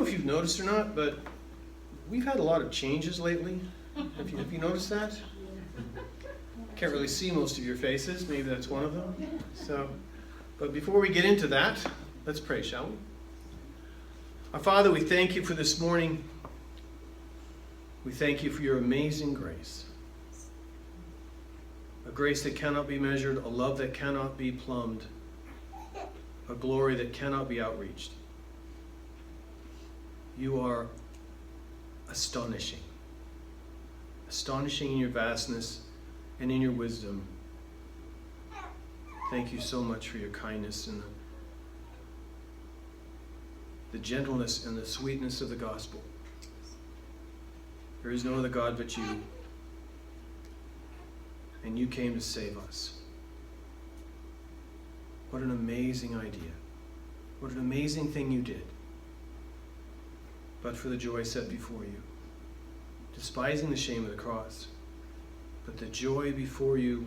know if you've noticed or not, but we've had a lot of changes lately. Have you noticed that? Can't really see most of your faces. Maybe that's one of them. But before we get into that, let's pray, shall we? Our Father, we thank you for this morning. We thank you for your amazing grace. A grace that cannot be measured, a love that cannot be plumbed, a glory that cannot be outreached. You are astonishing. Astonishing in your vastness and in your wisdom. Thank you so much for your kindness and the gentleness and the sweetness of the gospel. There is no other God but you. And you came to save us. What an amazing idea. What an amazing thing you did. But for the joy set before you. Despising the shame of the cross. But the joy before you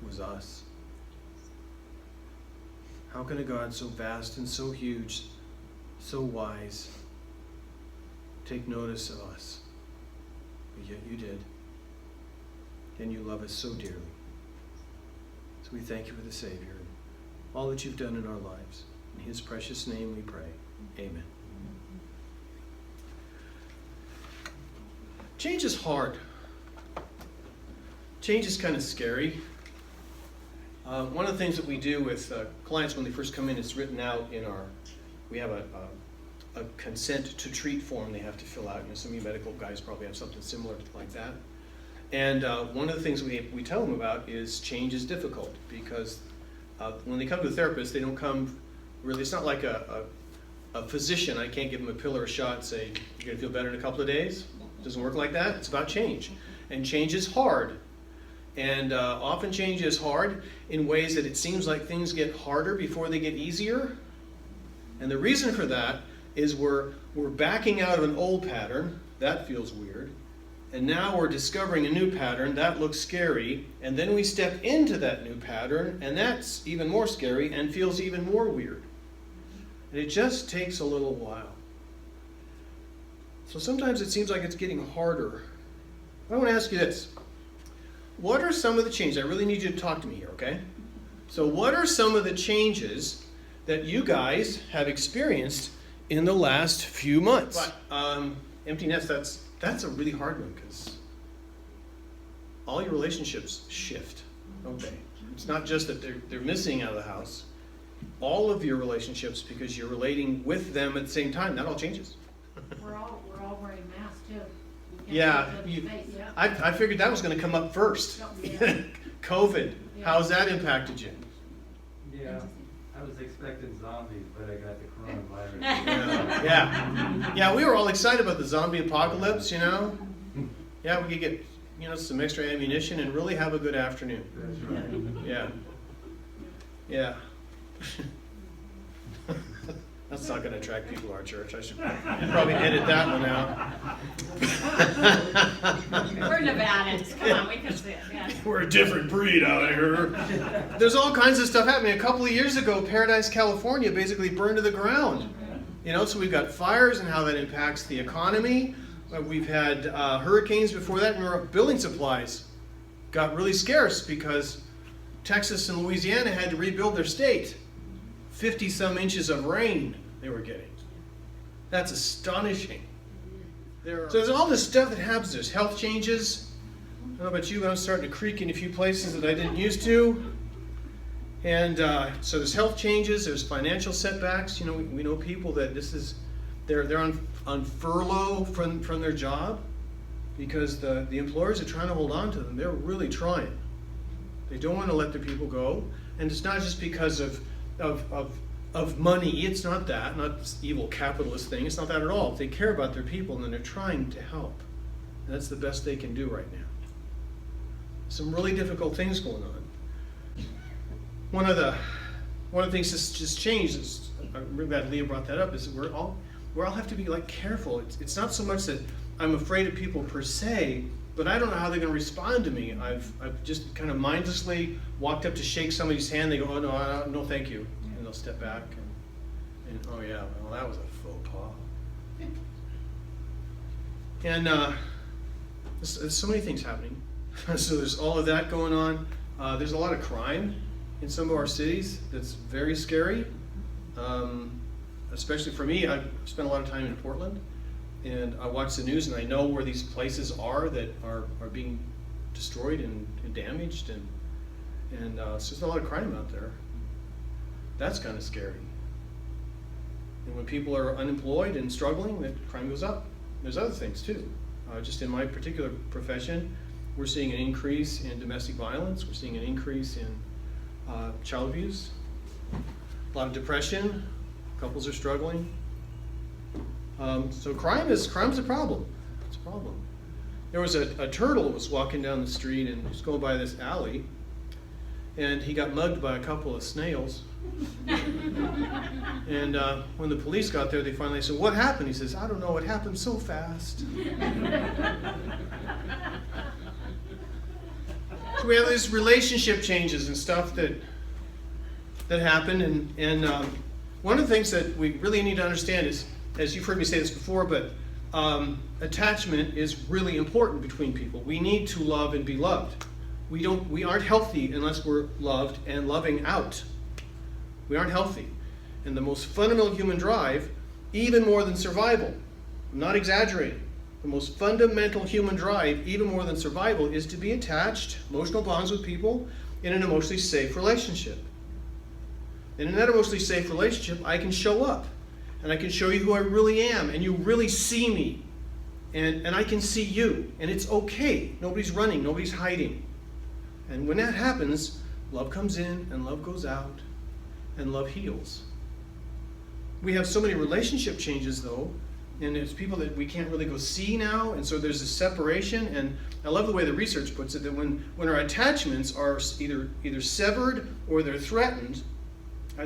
was us. How can a God so vast and so huge, so wise, take notice of us? But yet you did. And you love us so dearly. So we thank you for the Savior and all that you've done in our lives. In his precious name we pray. Amen. Change is hard. Change is kind of scary. One of the things that we do with clients when they first come in, it's written out in we have a consent to treat form they have to fill out. Some of you medical guys probably have something similar like that. And one of the things we tell them about is change is difficult because when they come to a therapist, they don't come really, it's not like a physician. I can't give them a pill or a shot and say, you're going to feel better in a couple of days. It doesn't work like that. It's about change. And change is hard. And often change is hard in ways that it seems like things get harder before they get easier. And the reason for that is we're backing out of an old pattern. That feels weird. And now we're discovering a new pattern. That looks scary. And then we step into that new pattern, and that's even more scary and feels even more weird. And it just takes a little while. So sometimes it seems like it's getting harder. I want to ask you this. What are some of the changes? I really need you to talk to me here, okay? So what are some of the changes that you guys have experienced in the last few months? But, empty nest, that's a really hard one because all your relationships shift, don't they? It's not just that they're missing out of the house. All of your relationships, because you're relating with them at the same time, that all changes. We're all wearing masks too. Yeah, I figured that was going to come up first. COVID, how's that impacted you? Yeah, I was expecting zombies, but I got the coronavirus. Yeah, we were all excited about the zombie apocalypse, Yeah, we could get, some extra ammunition and really have a good afternoon. That's right. Yeah. That's not going to attract people to our church. I should probably edit that one out. We're Nevadans. Come on, we can see it. Yeah. We're a different breed out here. There's all kinds of stuff happening. A couple of years ago, Paradise, California basically burned to the ground. So we've got fires and how that impacts the economy. We've had hurricanes before that, and our building supplies got really scarce because Texas and Louisiana had to rebuild their state. 50-some inches of rain they were getting. That's astonishing. So there's all this stuff that happens. There's health changes. I don't know about you, but I'm starting to creak in a few places that I didn't used to. And so there's health changes. There's financial setbacks. We know people that they're on furlough from their job because the employers are trying to hold on to them. They're really trying. They don't want to let their people go. And it's not just because of money. It's not that, not this evil capitalist thing. It's not that at all. They care about their people and then they're trying to help. And that's the best they can do right now. Some really difficult things going on. One of the things that's just changed is, I'm really glad Leah brought that up, is we all have to be careful. It's not so much that I'm afraid of people per se, but I don't know how they're going to respond to me. I've just kind of mindlessly walked up to shake somebody's hand. They go, oh no, no, thank you, and they'll step back and oh yeah, well that was a faux pas. And there's so many things happening. So there's all of that going on. There's a lot of crime in some of our cities that's very scary. Especially for me, I've spent a lot of time in Portland, and I watch the news and I know where these places are that are being destroyed and damaged, and so there's a lot of crime out there. That's kind of scary. And when people are unemployed and struggling, that crime goes up. There's other things too. Just in my particular profession, we're seeing an increase in domestic violence. We're seeing an increase in child abuse. A lot of depression. Couples are struggling. So crime's a problem. It's a problem. There was a turtle that was walking down the street and he was going by this alley, and he got mugged by a couple of snails. And when the police got there, they finally said, "What happened?" He says, "I don't know. It happened so fast." So we have these relationship changes and stuff that happen, and one of the things that we really need to understand is, as you've heard me say this before, but attachment is really important between people. We need to love and be loved. We aren't healthy unless we're loved and loving out. We aren't healthy. And the most fundamental human drive, even more than survival, I'm not exaggerating, the most fundamental human drive, even more than survival, is to be attached, emotional bonds with people, in an emotionally safe relationship. And in that emotionally safe relationship, I can show up. And I can show you who I really am. And you really see me. And I can see you. And it's okay. Nobody's running. Nobody's hiding. And when that happens, love comes in and love goes out. And love heals. We have so many relationship changes, though. And there's people that we can't really go see now. And so there's a separation. And I love the way the research puts it, that when our attachments are either severed or they're threatened,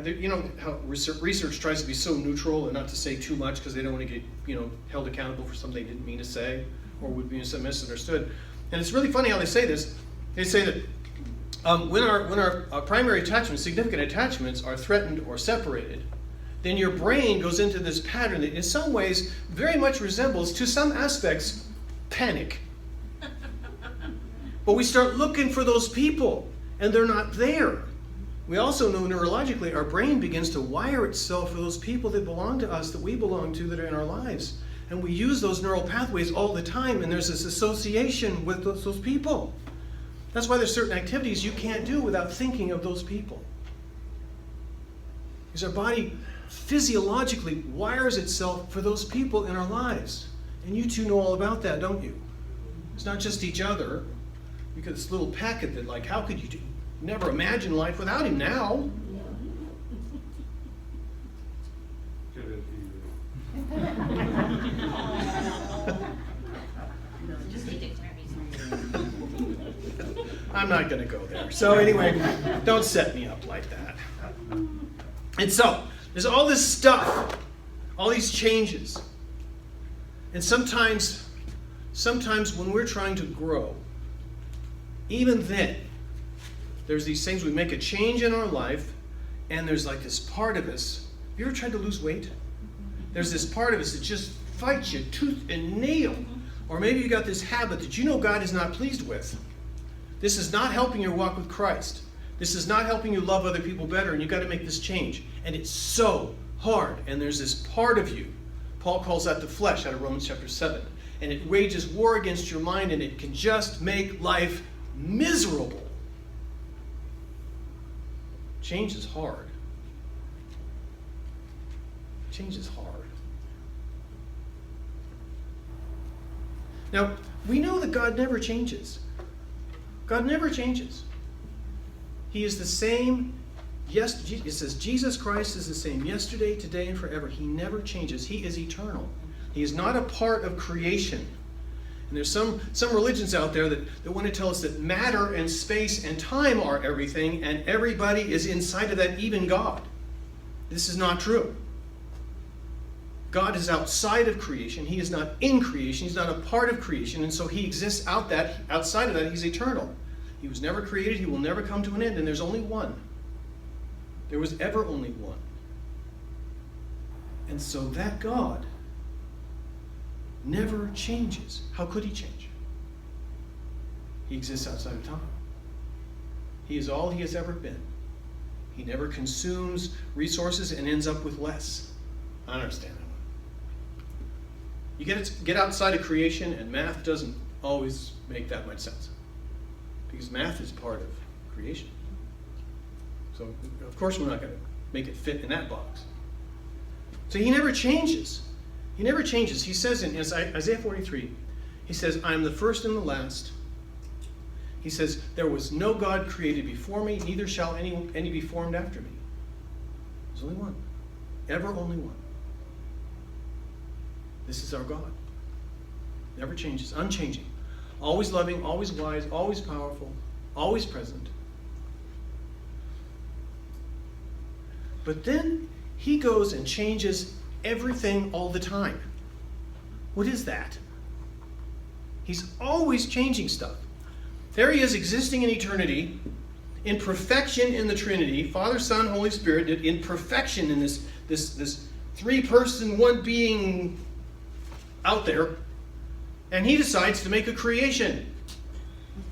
you know how research tries to be so neutral and not to say too much because they don't want to get held accountable for something they didn't mean to say or would be misunderstood. And it's really funny how they say this. They say that when our primary attachments, significant attachments, are threatened or separated, then your brain goes into this pattern that in some ways very much resembles, to some aspects, panic. But we start looking for those people and they're not there. We also know neurologically our brain begins to wire itself for those people that belong to us, that we belong to, that are in our lives. And we use those neural pathways all the time, and there's this association with those people. That's why there's certain activities you can't do without thinking of those people. Because our body physiologically wires itself for those people in our lives. And you two know all about that, don't you? It's not just each other. You get this little packet that, like, how could you never imagine life without him now? I'm not going to go there. So anyway, don't set me up like that. And so, there's all this stuff, all these changes. And sometimes when we're trying to grow, even then, there's these things, we make a change in our life, and there's like this part of us. Have you ever tried to lose weight? There's this part of us that just fights you tooth and nail. Or maybe you got this habit that you know God is not pleased with. This is not helping your walk with Christ. This is not helping you love other people better, and you've got to make this change. And it's so hard. And there's this part of you. Paul calls that the flesh out of Romans chapter 7. And it wages war against your mind, and it can just make life miserable. Change is hard. Change is hard. Now, we know that God never changes. God never changes. He is the same. Yes, it says Jesus Christ is the same yesterday, today, and forever. He never changes. He is eternal. He is not a part of creation. And there's some religions out there that want to tell us that matter and space and time are everything, and everybody is inside of that, even God. This is not true. God is outside of creation. He is not in creation. He's not a part of creation, and so he exists outside of that. He's eternal. He was never created. He will never come to an end, and there's only one. There was ever only one. And so that God never changes. How could he change? He exists outside of time. He is all he has ever been. He never consumes resources and ends up with less. I don't understand that one. You get outside of creation, and math doesn't always make that much sense. Because math is part of creation. So, of course, we're not going to make it fit in that box. So he never changes. He never changes. He says in Isaiah 43, he says, I am the first and the last. He says, there was no God created before me, neither shall any be formed after me. There's only one. Ever only one. This is our God. Never changes. Unchanging. Always loving, always wise, always powerful, always present. But then he goes and changes everything all the time. What is that? He's always changing stuff. There he is, existing in eternity, in perfection in the Trinity, Father, Son, Holy Spirit, in perfection in this three-person, one being out there. And he decides to make a creation.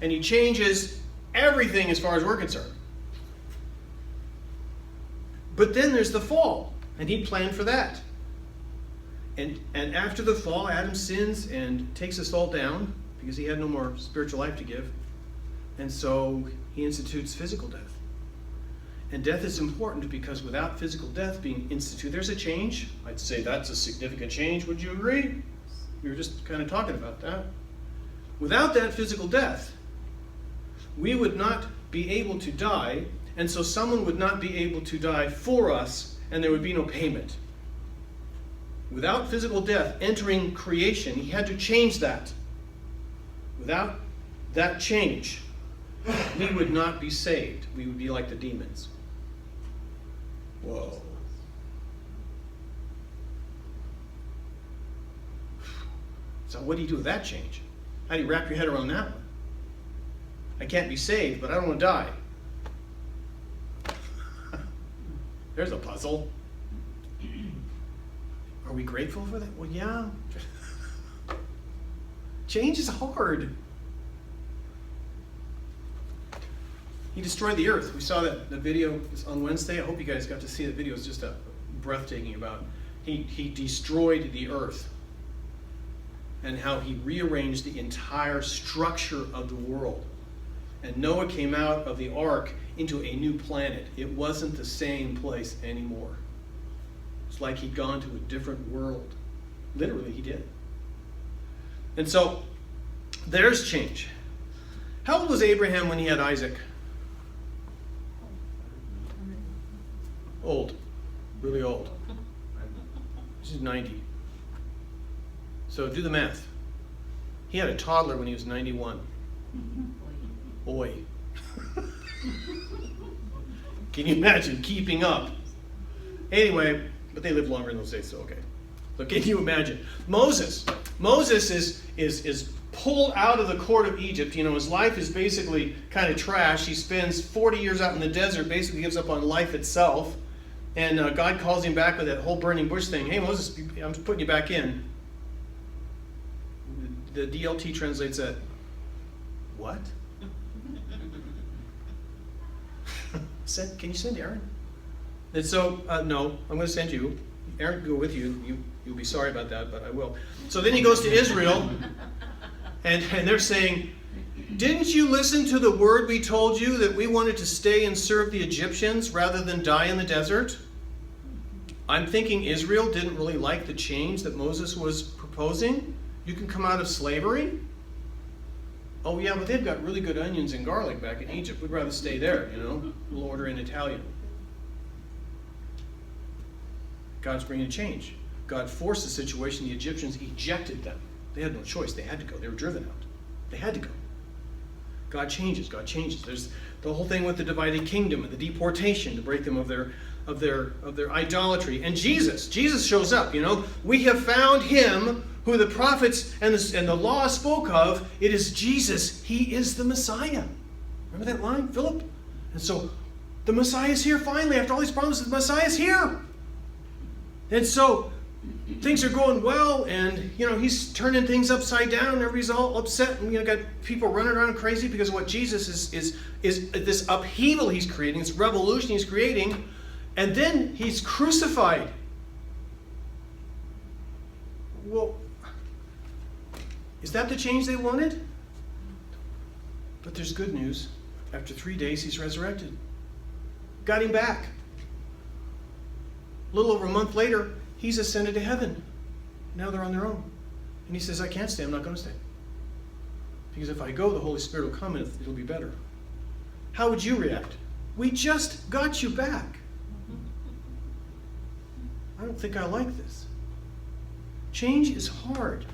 And he changes everything as far as we're concerned. But then there's the fall, and he planned for that. And after the fall, Adam sins and takes us all down because he had no more spiritual life to give. And so he institutes physical death. And death is important because without physical death being instituted, there's a change. I'd say that's a significant change. Would you agree? We were just kind of talking about that. Without that physical death, we would not be able to die, and so someone would not be able to die for us, and there would be no payment. Without physical death entering creation, he had to change that. Without that change, we would not be saved. We would be like the demons. Whoa. So what do you do with that change? How do you wrap your head around that one? I can't be saved, but I don't want to die. There's a puzzle. Are we grateful for that? Well, yeah. Change is hard. He destroyed the earth. We saw the video on Wednesday. I hope you guys got to see the video. It's just breathtaking about he destroyed the earth and how he rearranged the entire structure of the world. And Noah came out of the ark into a new planet. It wasn't the same place anymore. It's like he'd gone to a different world. Literally, he did. And so, there's change. How old was Abraham when he had Isaac? Old. Really old. He's 90. So do the math. He had a toddler when he was 91. Boy. Can you imagine keeping up? Anyway, but they lived longer in those days, so okay. So can you imagine? Moses is pulled out of the court of Egypt. You know, his life is basically kind of trash. He spends 40 years out in the desert, basically gives up on life itself. And God calls him back with that whole burning bush thing. Hey, Moses, I'm putting you back in. The DLT translates that, what? Can you send Aaron? And so, no, I'm going to send you. Aaron can go with you. You'll be sorry about that, but I will. So then he goes to Israel, and they're saying, didn't you listen to the word we told you that we wanted to stay and serve the Egyptians rather than die in the desert? I'm thinking Israel didn't really like the change that Moses was proposing. You can come out of slavery. Oh yeah, but they've got really good onions and garlic back in Egypt. We'd rather stay there, you know. We'll order in Italian. God's bringing a change. God forced the situation. The Egyptians ejected them. They had no choice. They had to go. They were driven out. They had to go. God changes. God changes. There's the whole thing with the divided kingdom and the deportation to break them of their idolatry. And Jesus shows up. You know, we have found him who the prophets and the law spoke of. It is Jesus. He is the Messiah. Remember that line, Philip? And so the Messiah is here finally. After all these promises, the Messiah is here. And so things are going well, and he's turning things upside down. Everybody's all upset, and got people running around crazy because of what Jesus is this upheaval he's creating, this revolution he's creating, and then he's crucified. Well, is that the change they wanted? But there's good news. After 3 days, he's resurrected. Got him back. A little over a month later, he's ascended to heaven. Now they're on their own. And he says, I can't stay. I'm not going to stay. Because if I go, the Holy Spirit will come and it'll be better. How would you react? We just got you back. I don't think I like this. Change is hard.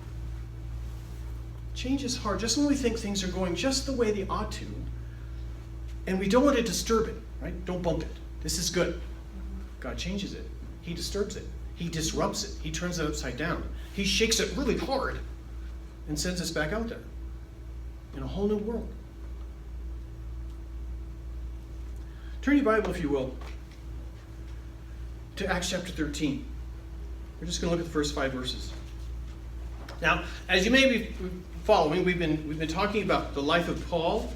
Change is hard. Just when we think things are going just the way they ought to, and we don't want to disturb it, right? Don't bump it. This is good. God changes it. He disturbs it. He disrupts it. He turns it upside down. He shakes it really hard and sends us back out there in a whole new world. Turn your Bible, if you will, to Acts chapter 13. We're just going to look at the first 5 verses. Now, as you may be following, we've been talking about the life of Paul,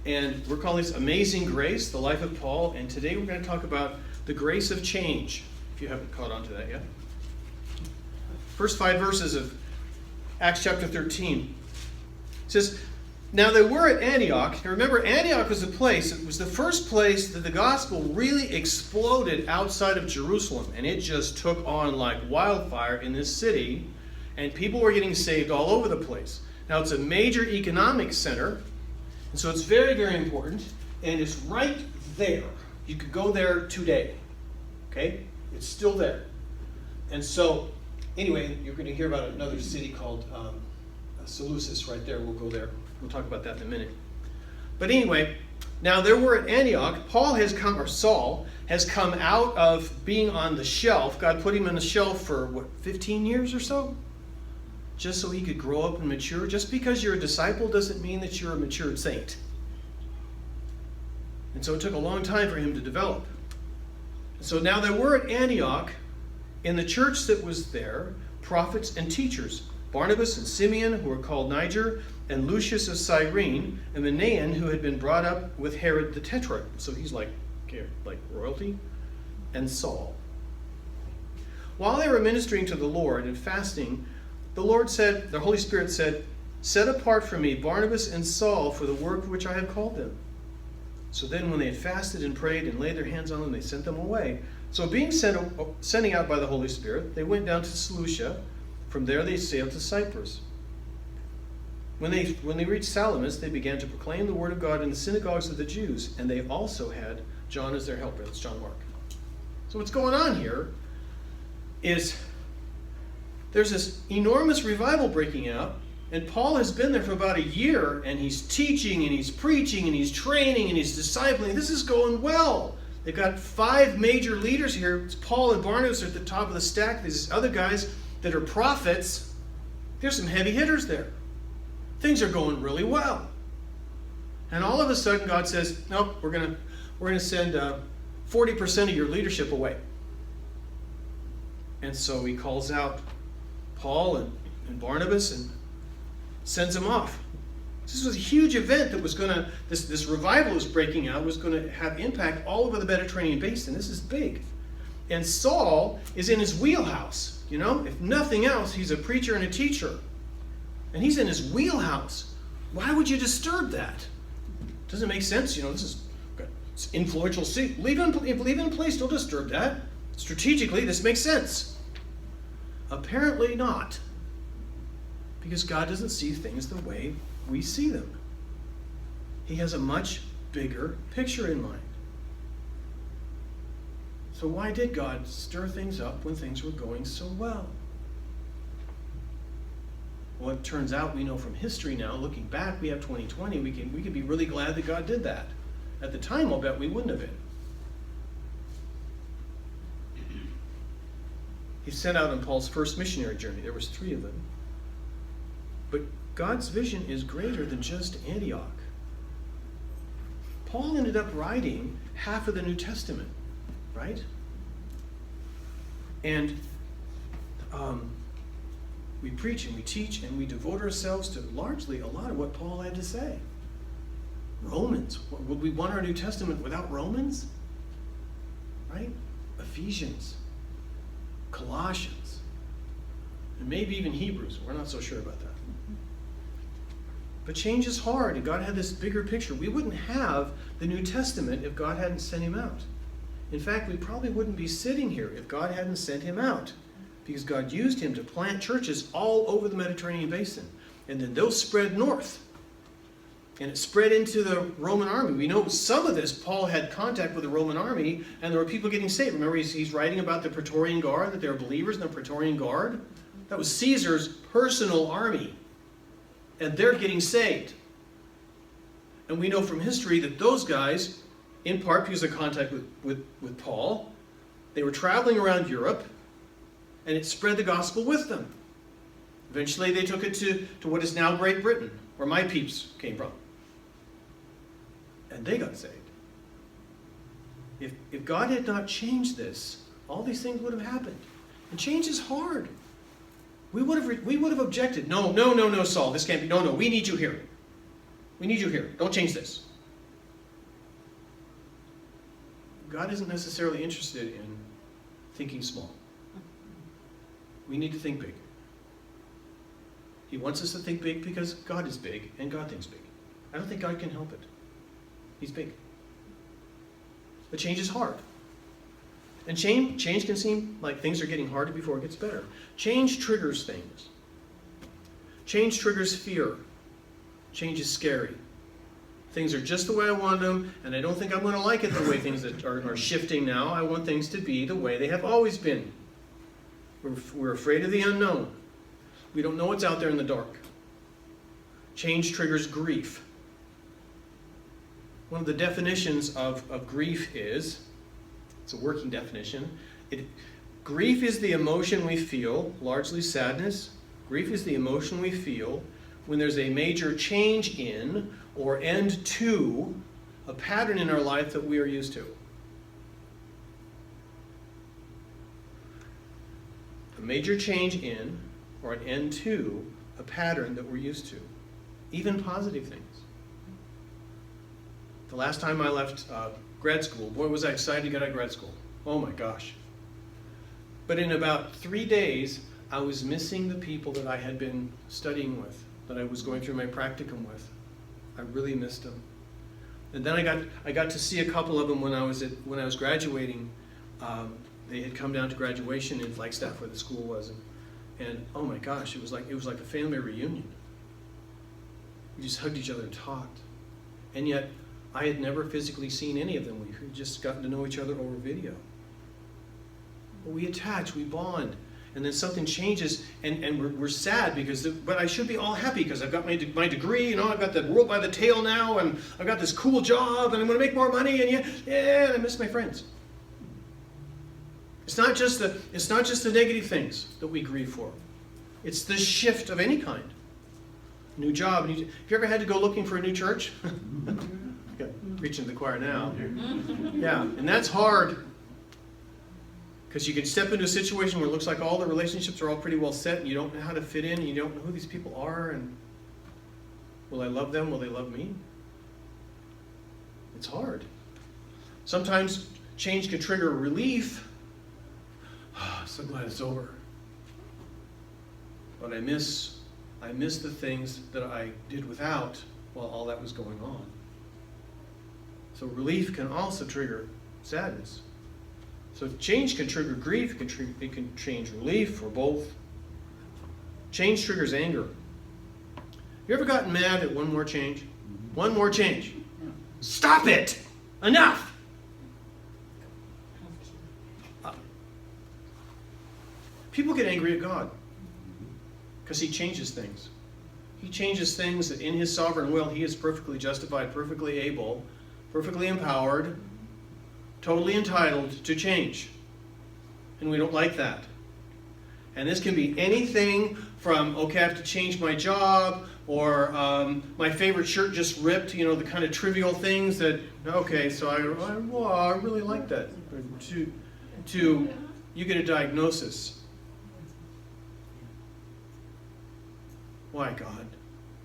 and we're calling this Amazing Grace, the life of Paul, and today we're going to talk about the grace of change, if you haven't caught on to that yet. First 5 verses of Acts chapter 13. It says, now they were at Antioch. And remember, Antioch was it was the first place that the gospel really exploded outside of Jerusalem. And it just took on like wildfire in this city. And people were getting saved all over the place. Now it's a major economic center. And so it's very, very important. And it's right there. You could go there today. Okay? It's still there. And so, anyway, you're going to hear about another city called Seleucus right there. We'll go there. We'll talk about that in a minute. But anyway, now there were at Antioch. Saul has come out of being on the shelf. God put him on the shelf for, 15 years or so? Just so he could grow up and mature. Just because you're a disciple doesn't mean that you're a matured saint. And so it took a long time for him to develop. So now there were at Antioch, in the church that was there, prophets and teachers. Barnabas and Simeon, who were called Niger, and Lucius of Cyrene, and Manaen, who had been brought up with Herod the Tetrarch. So he's like royalty. And Saul. While they were ministering to the Lord and fasting, the Holy Spirit said, set apart for me Barnabas and Saul for the work which I have called them. So then when they had fasted and prayed and laid their hands on them, they sent them away. So being sending out by the Holy Spirit, they went down to Seleucia. From there they sailed to Cyprus. When they reached Salamis, they began to proclaim the word of God in the synagogues of the Jews, and they also had John as their helper. That's John Mark. So what's going on here is there's this enormous revival breaking out, and Paul has been there for about a year, and he's teaching, and he's preaching, and he's training, and he's discipling. This is going well. They've got 5 major leaders here. It's Paul and Barnabas are at the top of the stack. There's other guys that are prophets. There's some heavy hitters there. Things are going really well. And all of a sudden God says, nope, we're going to send 40% of your leadership away. And so he calls out Paul and Barnabas and sends them off. This was a huge event that was going to, this revival was breaking out, was going to have impact all over the Mediterranean basin. This is big. And Saul is in his wheelhouse. If nothing else, he's a preacher and a teacher. And he's in his wheelhouse. Why would you disturb that? Doesn't make sense. This is influential seat. Leave it in place. Don't disturb that. Strategically, this makes sense. Apparently not. Because God doesn't see things the way we see them. He has a much bigger picture in mind. So why did God stir things up when things were going so well? Well, it turns out we know from history now, looking back, we have 2020, we can be really glad that God did that. At the time, I'll bet we wouldn't have been. He set out on Paul's first missionary journey. There was 3 of them. But God's vision is greater than just Antioch. Paul ended up writing half of the New Testament, right? And we preach and we teach and we devote ourselves to largely a lot of what Paul had to say. Romans. Would we want our New Testament without Romans? Right? Ephesians, Colossians, and maybe even Hebrews. We're not so sure about that. But change is hard, and God had this bigger picture. We wouldn't have the New Testament if God hadn't sent him out. In fact, we probably wouldn't be sitting here if God hadn't sent him out, because God used him to plant churches all over the Mediterranean basin. And then those spread north. And it spread into the Roman army. We know some of this, Paul had contact with the Roman army, and there were people getting saved. Remember, he's writing about the Praetorian Guard, that there were believers in the Praetorian Guard. That was Caesar's personal army. And they're getting saved. And we know from history that those guys, in part because of contact with Paul, they were traveling around Europe, and it spread the gospel with them. Eventually they took it to what is now Great Britain, where my peeps came from. And they got saved. If God had not changed this, all these things would have happened. And change is hard. We would have objected. No, Saul, this can't be. No, we need you here. We need you here. Don't change this. God isn't necessarily interested in thinking small. We need to think big. He wants us to think big because God is big and God thinks big. I don't think God can help it. He's big. But change is hard. And change can seem like things are getting harder before it gets better. Change triggers things. Change triggers fear. Change is scary. Things are just the way I want them, and I don't think I'm going to like it the way things are shifting now. I want things to be the way they have always been. We're afraid of the unknown. We don't know what's out there in the dark. Change triggers grief. One of the definitions of grief is, it's a working definition, grief is the emotion we feel, largely sadness. Grief is the emotion we feel when there's a major change in or end to a pattern in our life that we are used to. A major change in or an end to a pattern that we're used to. Even positive things. The last time I left grad school, boy was I excited to get out of grad school. Oh my gosh. But in about 3 days, I was missing the people that I had been studying with, that I was going through my practicum with. I really missed them. And then I got to see a couple of them when I was graduating. They had come down to graduation in Flagstaff, where the school was, and oh my gosh, it was like a family reunion. We just hugged each other and talked, and yet I had never physically seen any of them. We had just gotten to know each other over video. But we attach, we bond, and then something changes, and we're sad but I should be all happy because I've got my degree, I've got the world by the tail now, and I've got this cool job, and I'm going to make more money, and and I miss my friends. It's not just the negative things that we grieve for. It's the shift of any kind. New job. Have you ever had to go looking for a new church? Preaching to the choir now. Yeah, and that's hard. Because you can step into a situation where it looks like all the relationships are all pretty well set, and you don't know how to fit in, and you don't know who these people are, and will I love them? Will they love me? It's hard. Sometimes change can trigger relief. So glad it's over. But I miss the things that I did without while all that was going on. So relief can also trigger sadness. So change can trigger grief, it can change relief, or both. Change triggers anger. You ever gotten mad at one more change? One more change. Stop it! Enough! People get angry at God because He changes things. He changes things that in His sovereign will He is perfectly justified, perfectly able, perfectly empowered, totally entitled to change. And we don't like that. And this can be anything from, okay, I have to change my job, or my favorite shirt just ripped, the kind of trivial things that, okay, so I really like that. To you get a diagnosis. Why, God?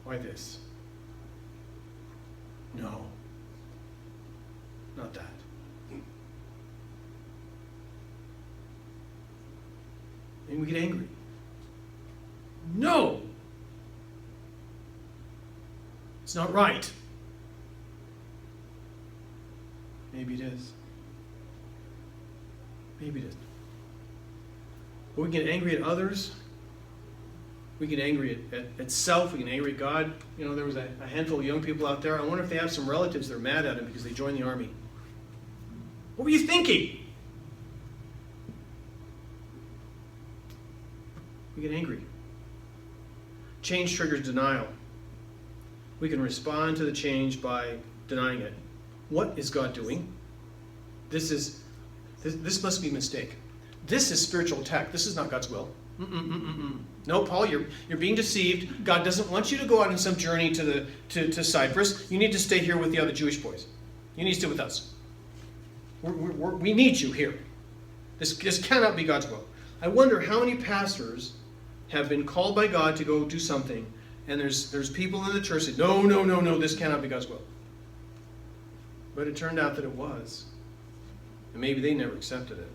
Why this? No. Not that. And we get angry. No! It's not right. Maybe it is. Maybe it isn't. But we get angry at others. We get angry at self. We get angry at God. You know, there was a handful of young people out there. I wonder if they have some relatives that are mad at them because they joined the army. What were you thinking? We get angry. Change triggers denial. We can respond to the change by denying it. What is God doing? This must be a mistake. This is spiritual attack. This is not God's will. No, Paul, you're being deceived. God doesn't want you to go out on some journey to Cyprus. You need to stay here with the other Jewish boys. You need to stay with us. We need you here. This cannot be God's will. I wonder how many pastors have been called by God to go do something, and there's people in the church that say, no, this cannot be God's will. But it turned out that it was. And maybe they never accepted it.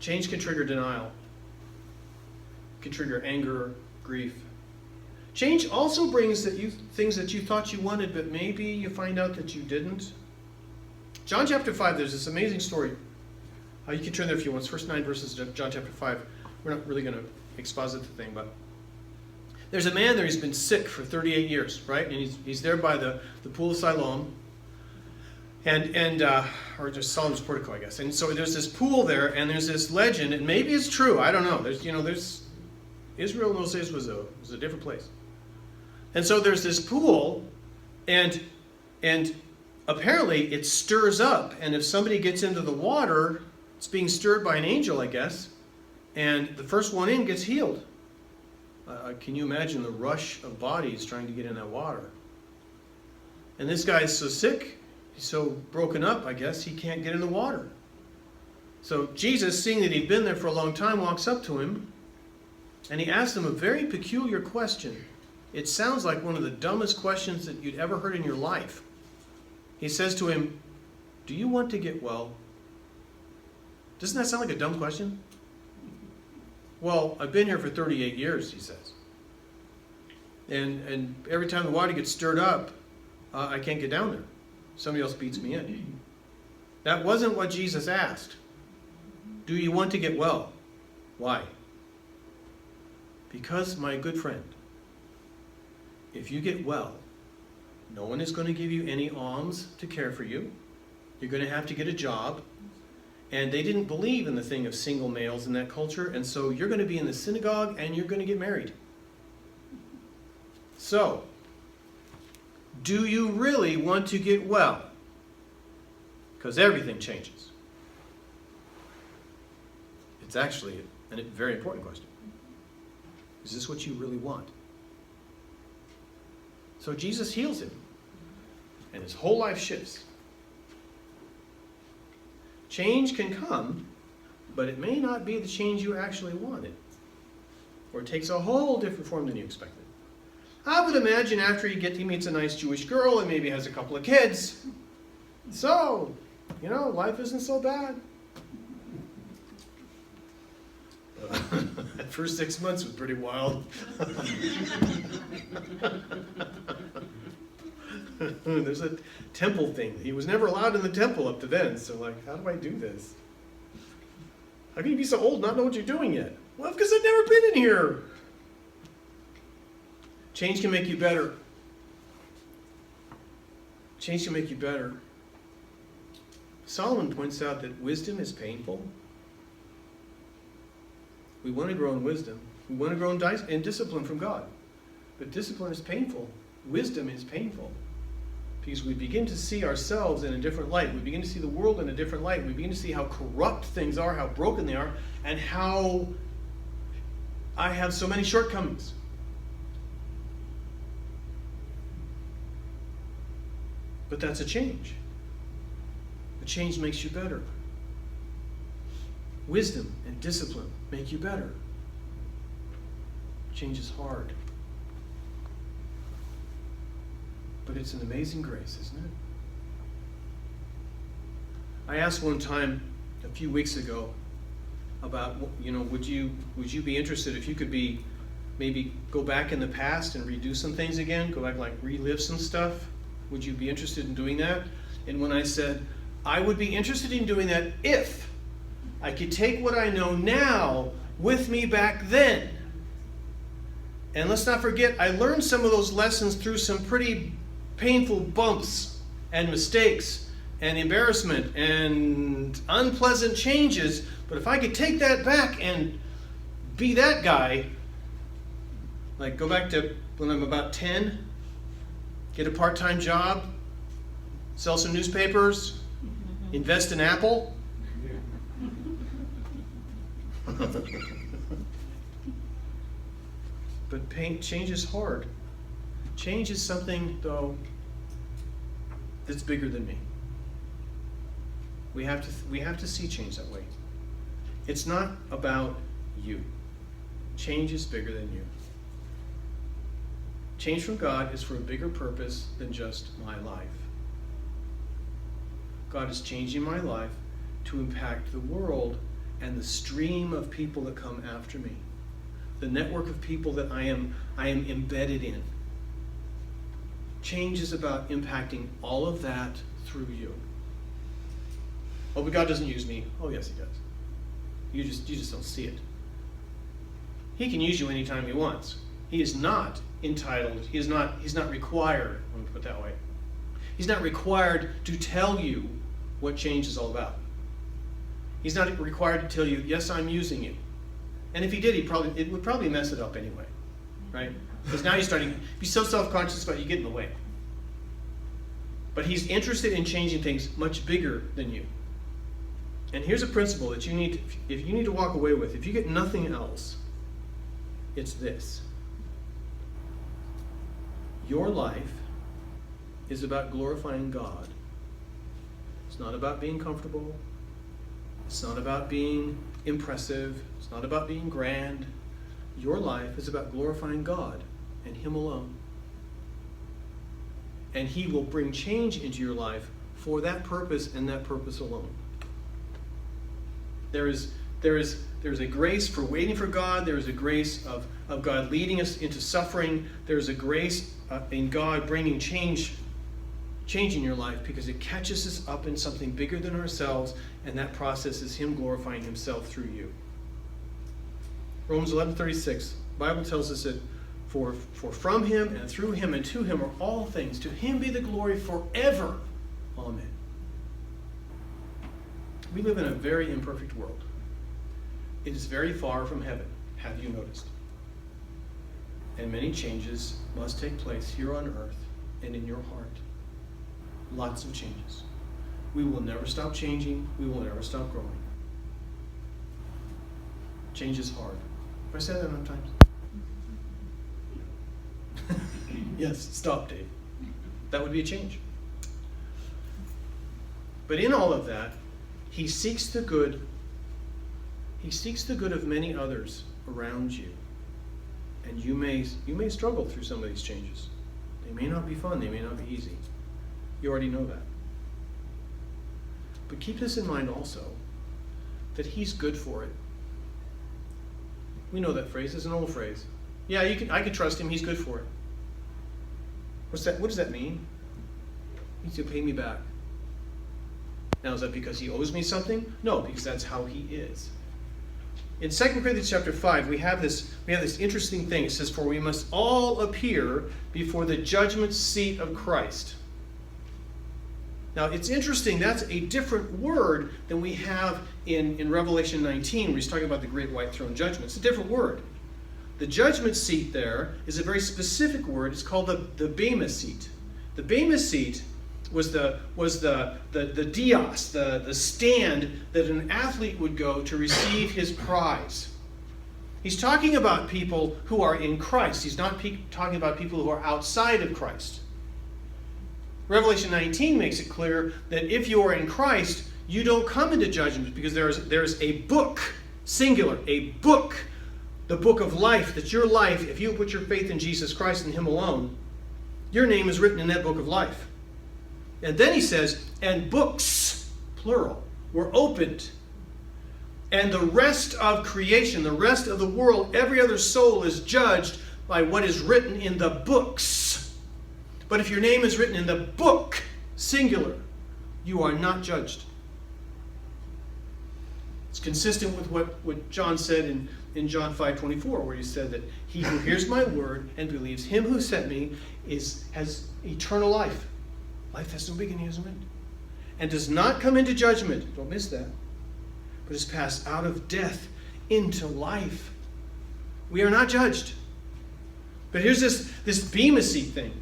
Change can trigger denial. It can trigger anger, grief. Change also brings things that you thought you wanted, but maybe you find out that you didn't. John chapter 5, there's this amazing story. You can turn there if you want. It's first 9 verses of John chapter 5. We're not really going to exposit the thing, but there's a man there. He's been sick for 38 years, right? And he's there by the pool of Siloam, or just Solomon's portico, I guess. And so there's this pool there, and there's this legend, and maybe it's true. I don't know. There's Israel in those days was a different place, and so there's this pool, and apparently it stirs up, and if somebody gets into the water, it's being stirred by an angel, I guess, and the first one in gets healed. Can you imagine the rush of bodies trying to get in that water? And this guy is so sick, he's so broken up, I guess, he can't get in the water. So Jesus, seeing that he'd been there for a long time, walks up to him, and he asks him a very peculiar question. It sounds like one of the dumbest questions that you'd ever heard in your life. He says to him, "Do you want to get well?" Doesn't that sound like a dumb question? Well, I've been here for 38 years, he says. And every time the water gets stirred up, I can't get down there. Somebody else beats me in. That wasn't what Jesus asked. Do you want to get well? Why? Because, my good friend, if you get well, no one is going to give you any alms to care for you. You're going to have to get a job. And they didn't believe in the thing of single males in that culture, and so you're going to be in the synagogue and you're going to get married. So, do you really want to get well? Because everything changes. It's actually a very important question. Is this what you really want? So Jesus heals him, and his whole life shifts. Change can come, but it may not be the change you actually wanted. Or it takes a whole different form than you expected. I would imagine after he meets a nice Jewish girl and maybe has a couple of kids. So, life isn't so bad. That first 6 months was pretty wild. There's a temple thing. He was never allowed in the temple up to then. So how do I do this? How can you be so old and not know what you're doing yet? Well, because I've never been in here. Change can make you better. Change can make you better. Solomon points out that wisdom is painful. We want to grow in wisdom. We want to grow in discipline from God. But discipline is painful. Wisdom is painful. Because we begin to see ourselves in a different light. We begin to see the world in a different light. We begin to see how corrupt things are, how broken they are, and how I have so many shortcomings. But that's a change. The change makes you better. Wisdom and discipline make you better. Change is hard. But it's an amazing grace, isn't it? I asked one time a few weeks ago about, would you be interested if you could maybe go back in the past and redo some things again, go back, like relive some stuff? Would you be interested in doing that? And when I said, I would be interested in doing that if I could take what I know now with me back then. And let's not forget, I learned some of those lessons through some pretty painful bumps and mistakes and embarrassment and unpleasant changes. But if I could take that back and be that guy, like go back to when I'm about 10, get a part-time job, sell some newspapers, invest in Apple. But change is hard. Change is something, though, that's bigger than me. We have to see change that way. It's not about you. Change is bigger than you. Change from God is for a bigger purpose than just my life. God is changing my life to impact the world and the stream of people that come after me. The network of people that I am embedded in. Change is about impacting all of that through you. Oh, but God doesn't use me. Oh, yes, He does. You just don't see it. He can use you anytime He wants. He is not entitled. He's not required, let me put it that way. He's not required to tell you what change is all about. He's not required to tell you, yes, I'm using you. And if He did, it would probably mess it up anyway, right? Because now you're starting to be so self-conscious about you get in the way. But He's interested in changing things much bigger than you. And here's a principle that you need to walk away with. If you get nothing else, it's this. Your life is about glorifying God. It's not about being comfortable. It's not about being impressive. It's not about being grand. Your life is about glorifying God and Him alone. And He will bring change into your life for that purpose and that purpose alone. There is a grace for waiting for God. There is a grace of God leading us into suffering. There is a grace in God bringing change in your life because it catches us up in something bigger than ourselves, and that process is Him glorifying Himself through you. Romans 11:36, the Bible tells us that for from Him and through Him and to Him are all things. To Him be the glory forever. Amen. We live in a very imperfect world. It is very far from heaven, have you noticed? And many changes must take place here on earth and in your heart. Lots of changes. We will never stop changing. We will never stop growing. Change is hard. Have I said that enough times? Yes, stop, Dave. That would be a change. But in all of that, He seeks the good. He seeks the good of many others around you. And you may struggle through some of these changes. They may not be fun. They may not be easy. You already know that. But keep this in mind also, that He's good for it. We know that phrase. It's an old phrase. Yeah, I can trust Him. He's good for it. What's that? What does that mean? He needs to pay me back. Now, is that because He owes me something? No, because that's how He is. In 2 Corinthians chapter 5, we have this interesting thing. It says, "For we must all appear before the judgment seat of Christ." Now, it's interesting. That's a different word than we have in Revelation 19, where He's talking about the great white throne judgment. It's a different word. The judgment seat there is a very specific word. It's called the Bema seat. The Bema seat was the dais, the stand that an athlete would go to receive his prize. He's talking about people who are in Christ. He's not talking about people who are outside of Christ. Revelation 19 makes it clear that if you are in Christ, you don't come into judgment because there's a book, singular, a book the book of life, that your life, if you put your faith in Jesus Christ and Him alone, your name is written in that book of life. And then he says, and books, plural, were opened. And the rest of creation, the rest of the world, every other soul is judged by what is written in the books. But if your name is written in the book, singular, you are not judged. It's consistent with what John said in John 5:24, where he said that he who hears my word and believes him who sent me has eternal life. Life has no beginning, has no end. And does not come into judgment, don't miss that, but is passed out of death into life. We are not judged. But here's this beamasy thing.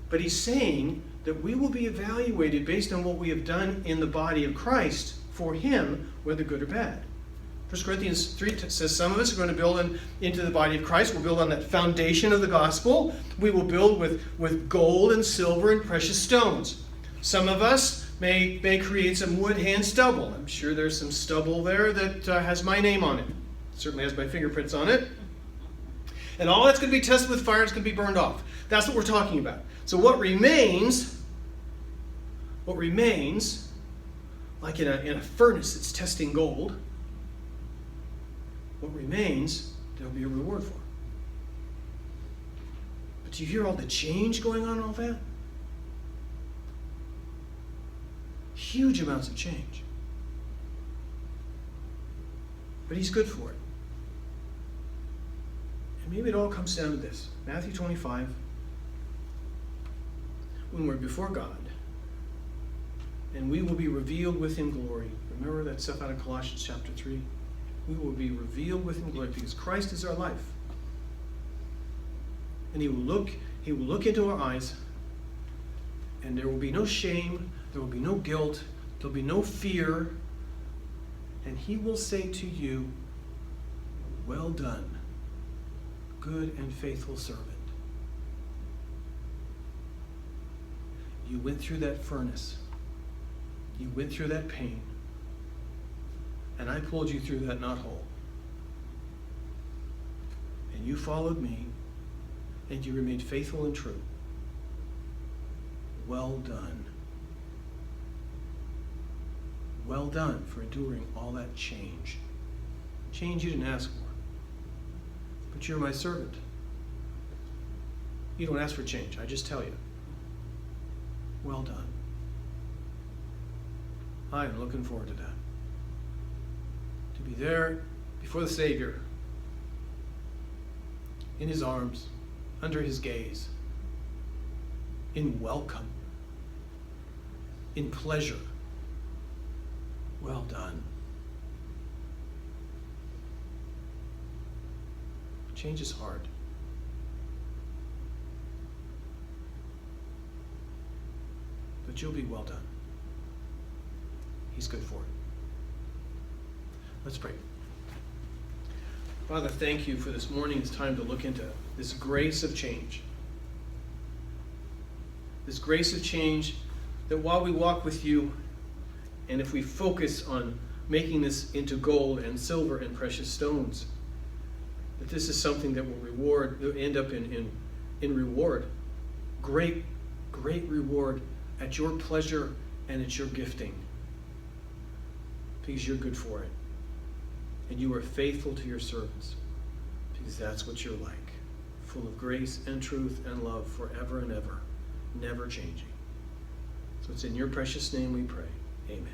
But he's saying that we will be evaluated based on what we have done in the body of Christ for Him, whether good or bad. 1 Corinthians 3 says some of us are going to build into the body of Christ. We'll build on that foundation of the gospel. We will build with gold and silver and precious stones. Some of us may create some wood hand stubble. I'm sure there's some stubble there that has my name on it. It certainly has my fingerprints on it. And all that's going to be tested with fire. It's going to be burned off. That's what we're talking about. So what remains, like in a furnace that's testing gold, what remains, there'll be a reward for. But do you hear all the change going on in all that? Huge amounts of change. But He's good for it. And maybe it all comes down to this. Matthew 25. When we're before God, and we will be revealed with Him glory. Remember that stuff out of Colossians chapter 3? We will be revealed with Him glory because Christ is our life. And He will look into our eyes, and there will be no shame, there will be no guilt, there will be no fear, and He will say to you, well done, good and faithful servant. You went through that furnace. You went through that pain. And I pulled you through that knothole. And you followed me. And you remained faithful and true. Well done. Well done for enduring all that change. Change you didn't ask for. But you're my servant. You don't ask for change. I just tell you. Well done. I am looking forward to that. To be there before the Savior, in His arms, under His gaze, in welcome, in pleasure. Well done. Change is hard. But you'll be well done. He's good for it. Let's pray. Father, thank you for this morning. It's time to look into this grace of change. This grace of change that while we walk with you, and if we focus on making this into gold and silver and precious stones, that this is something that will end up in reward. Great, great reward at your pleasure and at your gifting. Because you're good for it. And you are faithful to your servants. Because that's what you're like. Full of grace and truth and love forever and ever. Never changing. So it's in your precious name we pray. Amen.